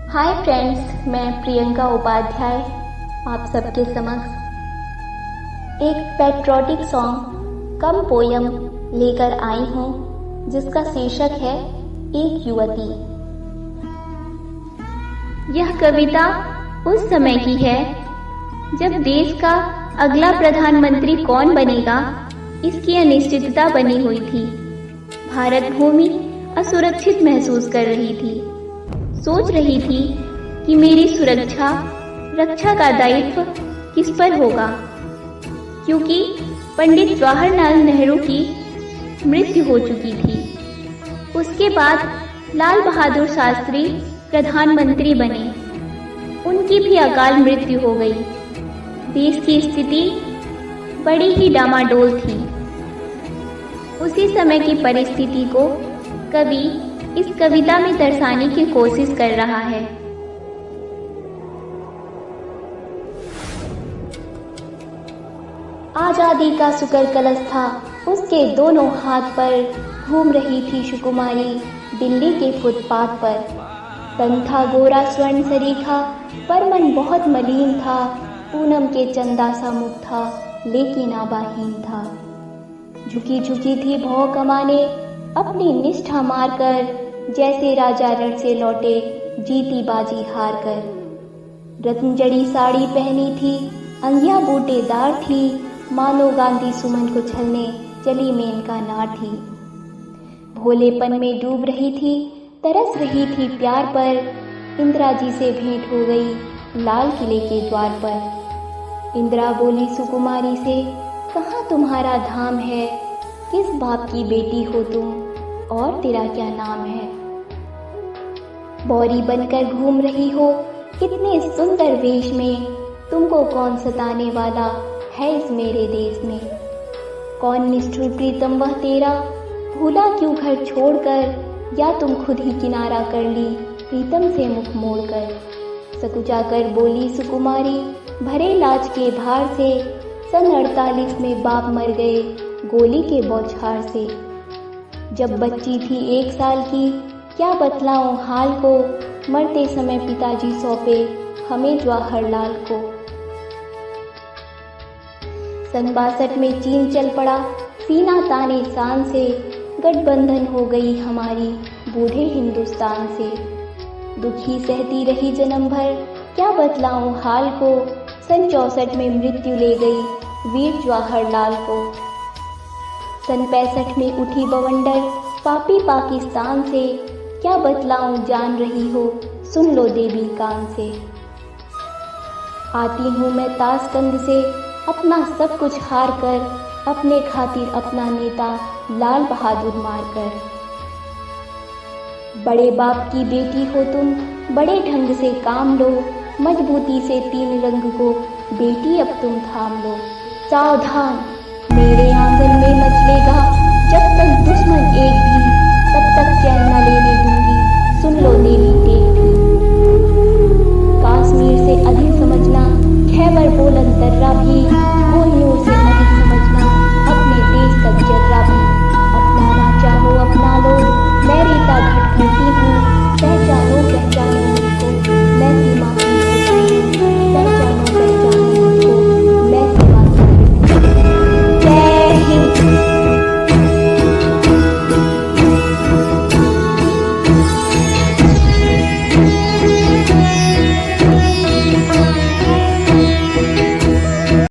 Hi friends, मैं प्रियंका उपाध्याय आप सबके समक्ष एक पैट्रियोटिक सॉन्ग कम पोयम लेकर आई हूँ जिसका शीर्षक है एक युवती। यह कविता उस समय की है जब देश का अगला प्रधानमंत्री कौन बनेगा इसकी अनिश्चितता बनी हुई थी। भारत भूमि असुरक्षित महसूस कर रही थी, सोच रही थी कि मेरी रक्षा का दायित्व किस पर होगा, क्योंकि पंडित जवाहरलाल नेहरू की मृत्यु हो चुकी थी। उसके बाद लाल बहादुर शास्त्री प्रधानमंत्री बने, उनकी भी अकाल मृत्यु हो गई। देश की स्थिति बड़ी ही डामाडोल थी। उसी समय की परिस्थिति को कवि इस कविता में दर्शाने की कोशिश कर रहा है। आजादी का शुक्र कलश था उसके दोनों हाथ पर, घूम रही थी सुकुमारी दिल्ली के फुटपाथ पर। तन था गोरा स्वर्ण सरीखा पर मन बहुत मलिन था, पूनम के चंदा सा मुख था लेकिन आबाहीन था। झुकी झुकी थी भौं कमाने अपनी निष्ठा मारकर, जैसे राजा रण से लौटे जीती बाजी हार कर। रत्न जड़ी साड़ी पहनी थी, अंगिया बूटेदार थी, मानो गांधी सुमन को छलने चली मेनका नार थी। भोलेपन में डूब रही थी, तरस रही थी प्यार पर, इंदिरा जी से भेंट हो गई लाल किले के द्वार पर। इंदिरा बोली सुकुमारी से, कहाँ तुम्हारा धाम है, किस बाप की बेटी हो तुम और तेरा क्या नाम है। बौरी बनकर घूम रही हो कितने सुंदर वेश में, तुमको कौन सताने वाला है इस मेरे देश में। कौन निष्ठुर प्रीतम वह तेरा, भूला क्यों घर छोड़कर, या तुम खुद ही किनारा कर ली प्रीतम से मुख मोड़कर। सकुचा कर बोली सुकुमारी भरे लाज के भार से, सन 48 में बाप मर गए गोली के बौछार से। जब बच्ची थी 1 साल की, क्या बतलाऊं हाल को, मरते समय पिताजी सौंपे हमें जवाहरलाल को। सन 62 में चीन चल पड़ा सीना ताने शान से, गठबंधन हो गई हमारी बूढ़े हिंदुस्तान से। दुखी सहती रही जन्म भर, क्या बतलाऊं हाल को, सन 64 में मृत्यु ले गई वीर जवाहरलाल को। सन 65 में उठी बवंडर पापी पाकिस्तान से, क्या बतलाऊं जान रही हो सुन लो देवी कान से। आती हूँ मैं ताशकंद से अपना सब कुछ हार कर, अपने खातिर अपना नेता लाल बहादुर मार कर। बड़े बाप की बेटी हो तुम, बड़े ढंग से काम लो, मजबूती से 3 रंग को बेटी अब तुम थाम लो। सावधान मेरे आंगन में मचलेगा जब तक दुश्मन एक भी, तब तक चैन न